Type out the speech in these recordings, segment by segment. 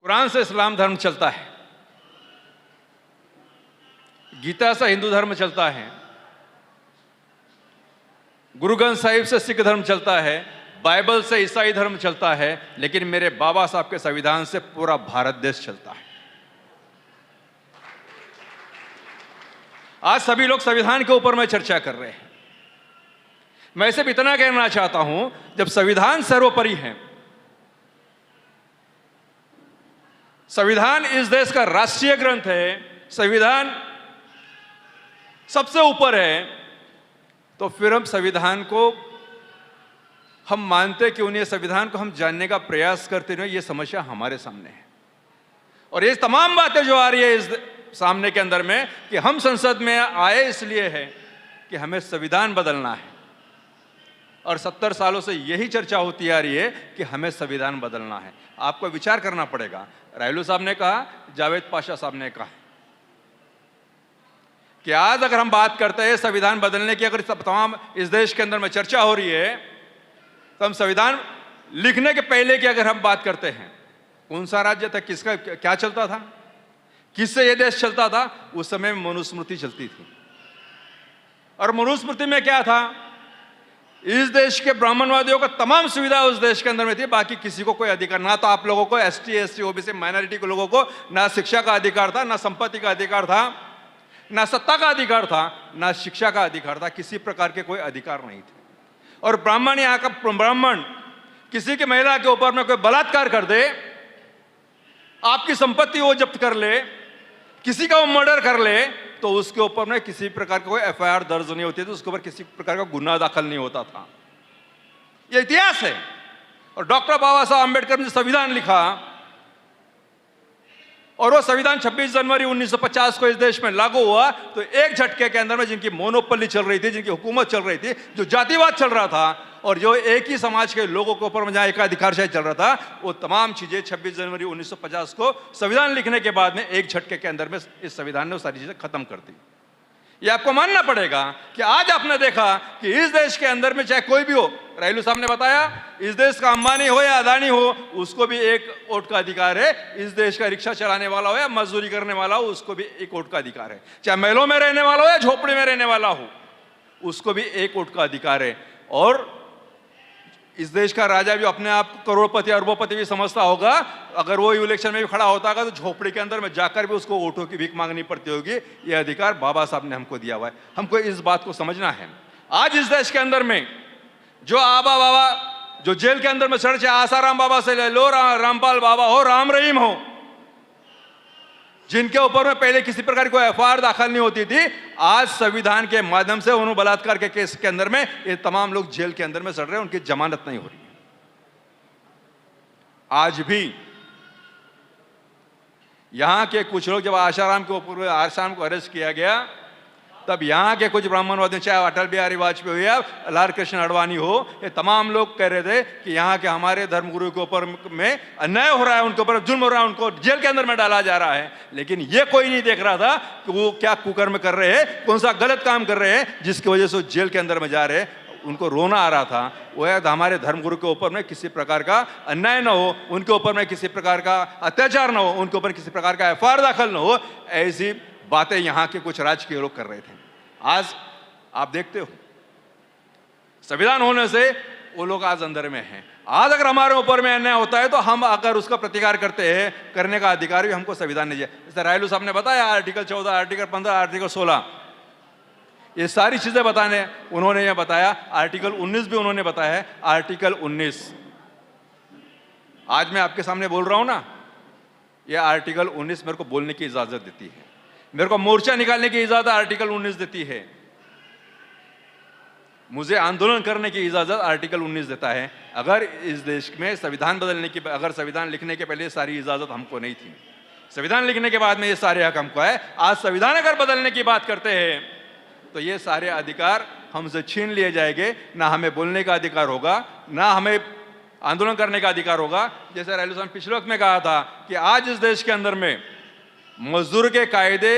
कुरान से इस्लाम धर्म चलता है, गीता से हिंदू धर्म चलता है, गुरु ग्रंथ साहिब से सिख धर्म चलता है, बाइबल से ईसाई धर्म चलता है, लेकिन मेरे बाबा साहब के संविधान से पूरा भारत देश चलता है। आज सभी लोग संविधान के ऊपर में चर्चा कर रहे हैं। मैं सिर्फ इतना कहना चाहता हूं, जब संविधान सर्वोपरि है, संविधान इस देश का राष्ट्रीय ग्रंथ है, संविधान सबसे ऊपर है, तो फिर हम संविधान को हम मानते क्यों नहीं? संविधान को हम जानने का प्रयास करते नहीं, ये समस्या हमारे सामने है। और ये तमाम बातें जो आ रही है इस सामने के अंदर में कि हम संसद में आए इसलिए है कि हमें संविधान बदलना है, और 70 सालों से यही चर्चा होती आ रही है कि हमें संविधान बदलना है। आपको विचार करना पड़ेगा। रायलू साहब ने कहा, जावेद पाशा साहब ने कहा कि आज अगर हम बात करते हैं संविधान बदलने की, अगर तमाम इस देश के अंदर में चर्चा हो रही है, तो हम संविधान लिखने के पहले की अगर हम बात करते हैं, कौन सा राज्य था, किसका क्या चलता था, किससे यह देश चलता था? उस समय मनुस्मृति चलती थी। और मनुस्मृति में क्या था? इस देश के ब्राह्मणवादियों का तमाम सुविधा उस देश के अंदर में थी, बाकी किसी को कोई अधिकार ना। तो आप लोगों को, एसटी, एससी, ओबीसी, माइनॉरिटी के लोगों को ना शिक्षा का अधिकार था, ना संपत्ति का अधिकार था, ना सत्ता का अधिकार था, ना शिक्षा का अधिकार था, किसी प्रकार के कोई अधिकार नहीं थे। और ब्राह्मण, यहाँ का ब्राह्मण किसी की महिला के ऊपर में कोई बलात्कार कर दे, आपकी संपत्ति वो जब्त कर ले, किसी का वो मर्डर कर ले, तो उसके ऊपर में किसी प्रकार का कोई एफआईआर दर्ज नहीं होती थी, उसके ऊपर किसी प्रकार का गुनाह दाखिल नहीं होता था। यह इतिहास है। और डॉक्टर बाबा साहब अम्बेडकर ने संविधान लिखा, और वो संविधान 26 जनवरी 1950 को इस देश में लागू हुआ, तो एक झटके के अंदर में जिनकी मोनोपोली चल रही थी, जिनकी हुकूमत चल रही थी, जो जातिवाद चल रहा था, और जो एक ही समाज के लोगों के ऊपर में जहां एकाधिकारशाही चल रहा था, वो तमाम चीजें 26 जनवरी 1950 को संविधान लिखने के बाद में एक झटके के अंदर में इस संविधान ने वो सारी चीजें खत्म कर दी। ये आपको मानना पड़ेगा कि आज आपने देखा कि इस देश के अंदर में चाहे कोई भी हो, रायलू साहब ने बताया, इस देश का अंबानी हो या अदानी हो, उसको भी एक वोट का अधिकार है। इस देश का रिक्शा चलाने वाला हो या मजदूरी करने वाला हो, उसको भी एक वोट का अधिकार है। चाहे महलों में रहने वाला हो या झोपड़ी में रहने वाला हो, उसको भी एक वोट का अधिकार है। और इस देश का राजा भी अपने आप को करोड़पति अरबोपति भी समझता होगा, अगर वो इलेक्शन में भी खड़ा होता होगा तो झोपड़ी के अंदर में जाकर भी उसको वोटों की भीख मांगनी पड़ती होगी। ये अधिकार बाबा साहब ने हमको दिया हुआ है। हमको इस बात को समझना है। आज इस देश के अंदर में जो आबा बाबा जो जेल के अंदर में सड़, चाहे आसाराम बाबा से ले लो, रामपाल बाबा हो, राम रहीम हो, जिनके ऊपर में पहले किसी प्रकार की कोई एफआईआर दाखिल नहीं होती थी, आज संविधान के माध्यम से उन्होंने बलात्कार के केस के अंदर में ये तमाम लोग जेल के अंदर में सड़ रहे हैं, उनकी जमानत नहीं हो रही है। आज भी यहां के कुछ लोग, जब आसाराम के ऊपर आसाराम को अरेस्ट किया गया, तब यहां के कुछ ब्राह्मणवादी, चाहे अटल बिहारी वाजपेयी हो या लाल कृष्ण आडवाणी हो, ये तमाम लोग कह रहे थे कि यहाँ के हमारे धर्मगुरु के ऊपर में अन्याय हो रहा है, उनके ऊपर जुल्म हो रहा है, उनको जेल के अंदर में डाला जा रहा है। लेकिन ये कोई नहीं देख रहा था कि वो क्या कुकर्म कर रहे हैं, कौन सा गलत काम कर रहे हैं, जिसकी वजह से वो जेल के अंदर में जा रहे हैं। उनको रोना आ रहा था, वो है हमारे धर्मगुरु के ऊपर में किसी प्रकार का अन्याय न हो, उनके ऊपर में किसी प्रकार का अत्याचार न हो, उनके ऊपर किसी प्रकार का एफआईआर दाखिल न हो। ऐसी बातें यहाँ के कुछ राजकीय लोग कर रहे थे। आज आप देखते हो, संविधान होने से वो लोग आज अंदर में हैं। आज अगर हमारे ऊपर में अन्याय होता है तो हम अगर उसका प्रतिकार करते हैं, करने का अधिकार भी हमको संविधान ने दिया। जैसे रायलू साहब ने बताया, आर्टिकल 14, आर्टिकल 15, आर्टिकल 16, ये सारी चीजें बताने उन्होंने ये बताया। आर्टिकल 19 भी उन्होंने बताया है। आर्टिकल 19 आज मैं आपके सामने बोल रहा हूं ना, ये आर्टिकल 19 मेरे को बोलने की इजाजत देती है, मेरे को मोर्चा निकालने की इजाजत आर्टिकल 19 देती है, मुझे आंदोलन करने की इजाजत आर्टिकल 19 देता है। अगर इस देश में संविधान बदलने की, अगर संविधान लिखने के पहले सारी इजाजत हमको नहीं थी, संविधान लिखने के बाद में ये सारे हक हमको है। आज संविधान अगर बदलने की बात करते हैं तो ये सारे अधिकार हमसे छीन लिए जाएंगे। ना हमें बोलने का अधिकार होगा, ना हमें आंदोलन करने का अधिकार होगा। जैसे रायलू साहब पिछले वक्त में कहा था कि आज इस देश के अंदर में मजदूर के कायदे,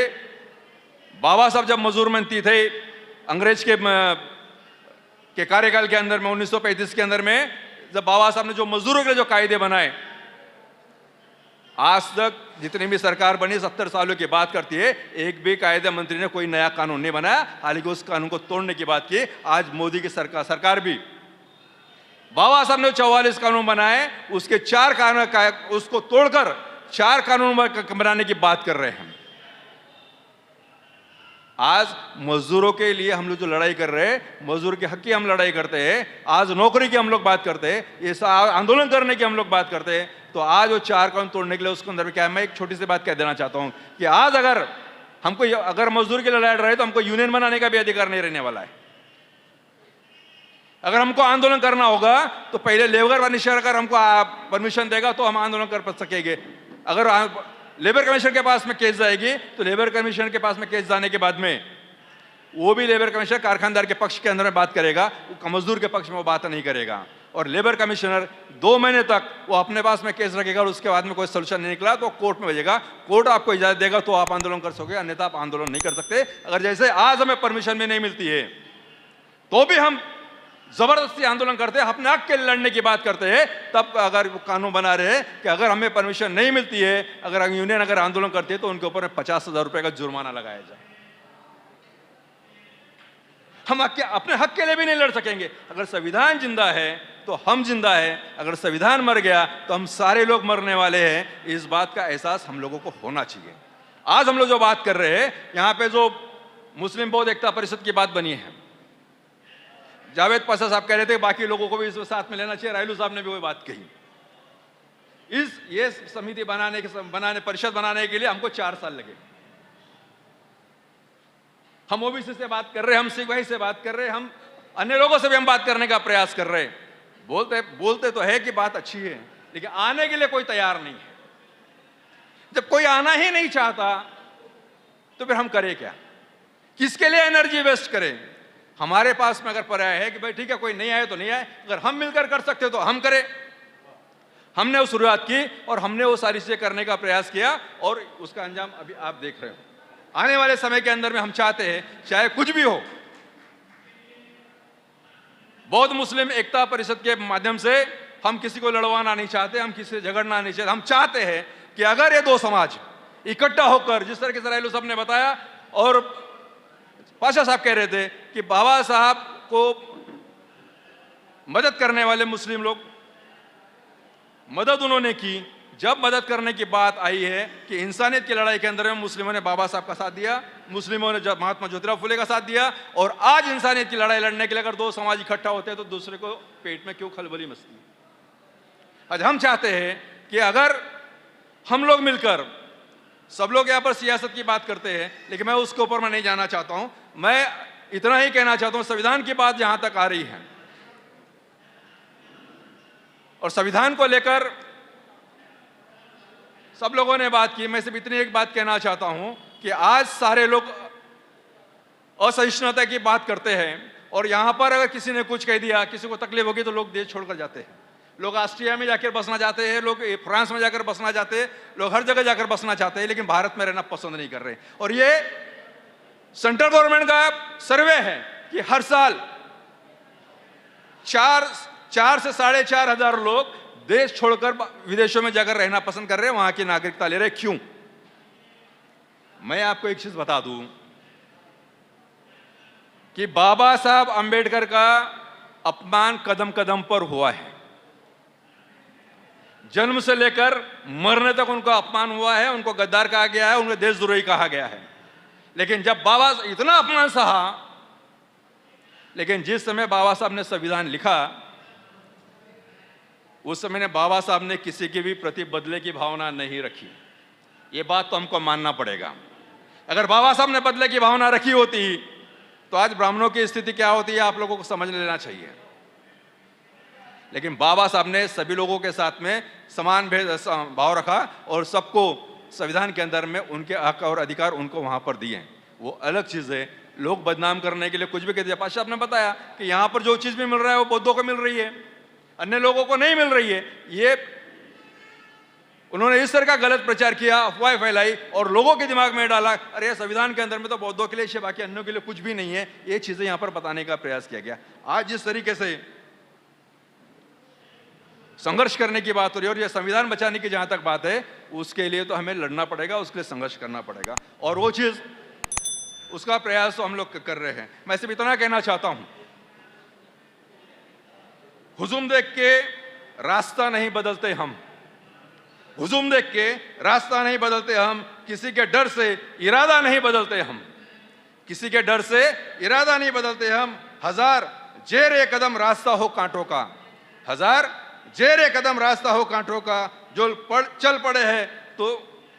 बाबा साहब जब मजदूर मंत्री थे अंग्रेज के कार्यकाल के अंदर में 1935 के अंदर में, जब बाबा साहब ने जो मजदूरों के लिए जो कायदे बनाए, आज तक जितनी भी सरकार बनी 70 सालों की बात करती है, एक भी कायदे मंत्री ने कोई नया कानून नहीं बनाया, हालांकि उस कानून को तोड़ने की बात की। आज मोदी की सरकार भी, बाबा साहब ने 44 कानून बनाए, उसके 4 कानून उसको तोड़कर 4 कानून बनाने की बात कर रहे हैं। आज मजदूरों के लिए हम लोग जो लड़ाई कर रहे हैं, मजदूर के हक की हम लड़ाई करते हैं, आज नौकरी की हम लोग बात करते हैं, ये आंदोलन करने की हम लोग बात करते हैं, तो आज वो 4 कानून तोड़ने के लिए उसके अंदर क्या है। मैं एक छोटी सी बात कह देना चाहता हूं कि आज अगर मजदूर की लड़ाई लड़ रहे तो हमको यूनियन बनाने का भी अधिकार नहीं रहने वाला है। अगर हमको आंदोलन करना होगा तो पहले लेबर कमीशन अगर हमको परमिशन देगा तो हम आंदोलन कर सकेंगे। अगर लेबर कमीशन के पास में केस जाएगी तो लेबर कमीशन के पास में केस जाने के बाद में वो भी लेबर कमीशनर कारखानदार के पक्ष के अंदर में बात करेगा, मजदूर के पक्ष में वो बात नहीं करेगा। और लेबर कमिश्नर 2 महीने तक वो अपने पास में केस रखेगा और उसके बाद में कोई सोल्यूशन नहीं निकला तो कोर्ट में भेजेगा। कोर्ट आपको इजाजत देगा तो आप आंदोलन कर सकोगे, अन्यथा आप आंदोलन नहीं कर सकते। अगर जैसे आज हमें परमिशन भी नहीं मिलती है तो भी हम जबरदस्ती आंदोलन करते हैं, अपने हक के लिए लड़ने की बात करते हैं, तब अगर वो कानून बना रहे हैं कि अगर हमें परमिशन नहीं मिलती है, अगर यूनियन अगर आंदोलन करती है तो उनके ऊपर 50,000 रुपए का जुर्माना लगाया जाए। हम अपने हक के लिए भी नहीं लड़ सकेंगे। अगर संविधान जिंदा है तो हम जिंदा है, अगर संविधान मर गया तो हम सारे लोग मरने वाले हैं। इस बात का एहसास हम लोगों को होना चाहिए। आज हम लोग जो बात कर रहे हैं, यहां पे जो मुस्लिम बौद्ध एकता परिषद की बात बनी है, जावेद पाशा साहब कह रहे थे बाकी लोगों को भी इस साथ में लेना चाहिए, रायलू साहब ने भी वही बात कही। ये समिति बनाने परिषद बनाने के लिए हमको 4 साल लगे। हम ओबीसी से बात कर रहे हैं, हम सिख भाई से बात कर रहे हैं, हम अन्य लोगों से भी हम बात करने का प्रयास कर रहे हैं। बोलते तो है कि बात अच्छी है, लेकिन आने के लिए कोई तैयार नहीं है। जब कोई आना ही नहीं चाहता तो फिर हम करें क्या? किसके लिए एनर्जी वेस्ट करें? हमारे पास में अगर पर्याय है कि भाई ठीक है कोई नहीं आए तो नहीं आए, अगर हम मिलकर कर सकते तो हम करें। हमने वो शुरुआत की और हमने वो सारी चीजें करने का प्रयास किया और उसका अंजाम अभी आप देख रहे हो। आने वाले समय के अंदर में हम चाहते हैं चाहे कुछ भी हो, बौद्ध मुस्लिम एकता परिषद के माध्यम से हम किसी को लड़वाना नहीं चाहते, हम किसी से झगड़ना नहीं चाहते। हम चाहते हैं कि अगर ये 2 समाज इकट्ठा होकर, जिस तरह के रायलू साहब ने बताया और पाशा साहब कह रहे थे कि बाबा साहब को मदद करने वाले मुस्लिम लोग, मदद उन्होंने की। जब मदद करने की बात आई है कि इंसानियत की लड़ाई के अंदर में मुस्लिमों ने बाबा साहब का साथ दिया, मुस्लिमों ने महात्मा ज्योतिराव फुले का साथ दिया, और आज इंसानियत की लड़ाई लड़ने के लिए अगर 2 समाज इकट्ठा होते हैं तो दूसरे को पेट में क्यों खलबली मचती है? आज हम चाहते हैं कि अगर हम लोग मिलकर, सब लोग यहां पर सियासत की बात करते हैं लेकिन मैं उसके ऊपर मैं नहीं जाना चाहता हूं। मैं इतना ही कहना चाहता हूं, संविधान की बात जहां तक आ रही है और संविधान को लेकर सब लोगों ने बात की, मैं सिर्फ इतनी एक बात कहना चाहता हूं कि आज सारे लोग असहिष्णुता की बात करते हैं और यहां पर अगर किसी ने कुछ कह दिया, किसी को तकलीफ होगी तो लोग देश छोड़कर जाते हैं। लोग ऑस्ट्रिया में जाकर बसना चाहते हैं, लोग फ्रांस में जाकर बसना चाहते हैं, लोग हर जगह जाकर बसना चाहते हैं, लेकिन भारत में रहना पसंद नहीं कर रहे। और ये सेंट्रल गवर्नमेंट का सर्वे है कि हर साल 4 से 4.5 हजार लोग देश छोड़कर विदेशों में जाकर रहना पसंद कर रहे हैं, वहां की नागरिकता ले रहे। क्यों? मैं आपको एक चीज बता दूं कि बाबा साहब अंबेडकर का अपमान कदम कदम पर हुआ है। जन्म से लेकर मरने तक उनका अपमान हुआ है, उनको गद्दार कहा गया है, उन्हें देशद्रोही कहा गया है। लेकिन जब बाबा इतना अपमान सहा, लेकिन जिस समय बाबा साहब ने संविधान लिखा उस समय ने बाबा साहब ने किसी के भी प्रति बदले की भावना नहीं रखी। ये बात तो हमको मानना पड़ेगा। अगर बाबा साहब ने बदले की भावना रखी होती तो आज ब्राह्मणों की स्थिति क्या होती है आप लोगों को समझ लेना चाहिए। लेकिन बाबा साहब ने सभी लोगों के साथ में समान भाव रखा और सबको संविधान के अंदर में उनके हक और अधिकार उनको वहां पर दिए। वो अलग चीज है। लोग बदनाम करने के लिए कुछ भी कह दिया। पाशा साहब ने बताया कि यहां पर जो चीज भी मिल रहा है वो बौद्धों को मिल रही है, अन्य लोगों को नहीं मिल रही है। ये उन्होंने इस तरह का गलत प्रचार किया, अफवाह फैलाई और लोगों के दिमाग में डाला अरे संविधान के अंदर में तो बौद्धों के लिए, बाकी अन्यों के लिए कुछ भी नहीं है। ये चीजें यहां पर बताने का प्रयास किया गया। आज जिस तरीके से संघर्ष करने की बात हो रही है और ये संविधान बचाने की जहां तक बात है, उसके लिए तो हमें लड़ना पड़ेगा, उसके लिए संघर्ष करना पड़ेगा और वो चीज, उसका प्रयास तो हम लोग कर रहे हैं। मैं सिर्फ इतना कहना चाहता हूं, हुजूम देख के रास्ता नहीं बदलते हम, हुजूम देख के रास्ता नहीं बदलते हम, किसी के डर से इरादा नहीं बदलते हम, किसी के डर से इरादा नहीं बदलते हम। हजार जेर कदम रास्ता हो कांटों का, हजार जेर कदम रास्ता हो कांटों का, जो चल पड़े हैं तो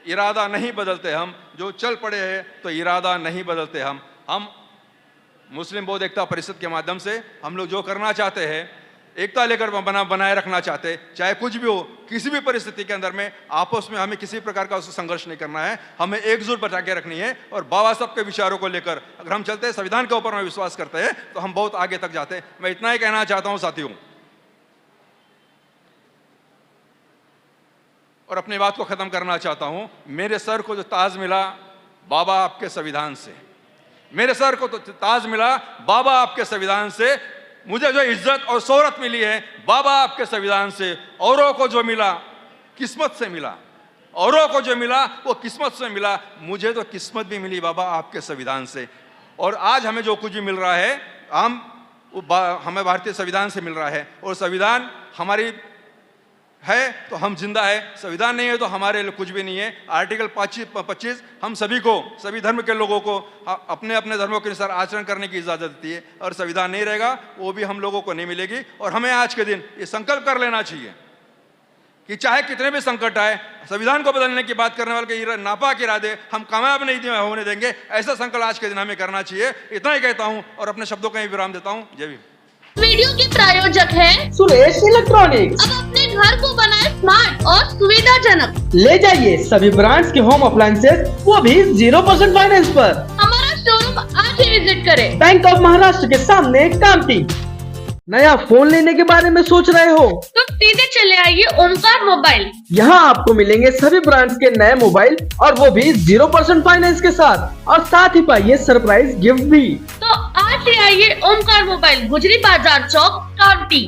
इरादा नहीं बदलते हम, जो चल पड़े हैं तो इरादा नहीं बदलते हम मुस्लिम बौद्ध एकता परिषद के माध्यम से हम लोग जो करना चाहते हैं, एकता लेकर बनाए रखना चाहते, चाहे कुछ भी हो, किसी भी परिस्थिति के अंदर में आपस में हमें किसी प्रकार का उससे संघर्ष नहीं करना है, हमें एकजुट बचा के रखनी है और बाबा साहब के विचारों को लेकर अगर हम चलते हैं, संविधान के ऊपर में विश्वास करते हैं, तो हम बहुत आगे तक जाते हैं। मैं इतना ही कहना चाहता हूं साथियों, और अपनी बात को खत्म करना चाहता हूं। मेरे सर को जो ताज मिला बाबा आपके संविधान से, मेरे सर को तो ताज मिला बाबा आपके संविधान से, मुझे जो इज्जत और शोहरत मिली है बाबा आपके संविधान से, औरों को जो मिला किस्मत से मिला, औरों को जो मिला वो किस्मत से मिला, मुझे तो किस्मत भी मिली बाबा आपके संविधान से। और आज हमें जो कुछ भी मिल रहा है हमें भारतीय संविधान से मिल रहा है, और संविधान हमारी है तो हम जिंदा है, संविधान नहीं है तो हमारे लिए कुछ भी नहीं है। आर्टिकल 25 हम सभी को, सभी धर्म के लोगों को अपने अपने धर्मों के अनुसार आचरण करने की इजाजत देती है, और संविधान नहीं रहेगा वो भी हम लोगों को नहीं मिलेगी। और हमें आज के दिन ये संकल्प कर लेना चाहिए कि चाहे कितने भी संकट आए, संविधान को बदलने की बात करने वाले के नापाक इरादे हम कामयाब नहीं होने देंगे, ऐसा संकल्प आज के दिन हमें करना चाहिए। इतना ही कहता हूं और अपने शब्दों का ही विराम देता हूं। जय भीम। वीडियो के प्रायोजक हैं सुरेश इलेक्ट्रॉनिक्स। अब अपने घर को बनाए स्मार्ट और सुविधाजनक। ले जाइए सभी ब्रांड्स के होम अप्लायंसेस, वो भी 0% फाइनेंस पर। हमारा शोरूम आज ही विजिट करें। बैंक ऑफ महाराष्ट्र के सामने कामठी। नया फोन लेने के बारे में सोच रहे हो तो सीधे चले आइए ओमकार मोबाइल। यहाँ आपको मिलेंगे सभी ब्रांड्स के नए मोबाइल, और वो भी 0% फाइनेंस के साथ, और साथ ही पाइए सरप्राइज गिफ्ट भी। तो आज ही आइए ओमकार मोबाइल, गुजरी बाजार चौक, कामठी।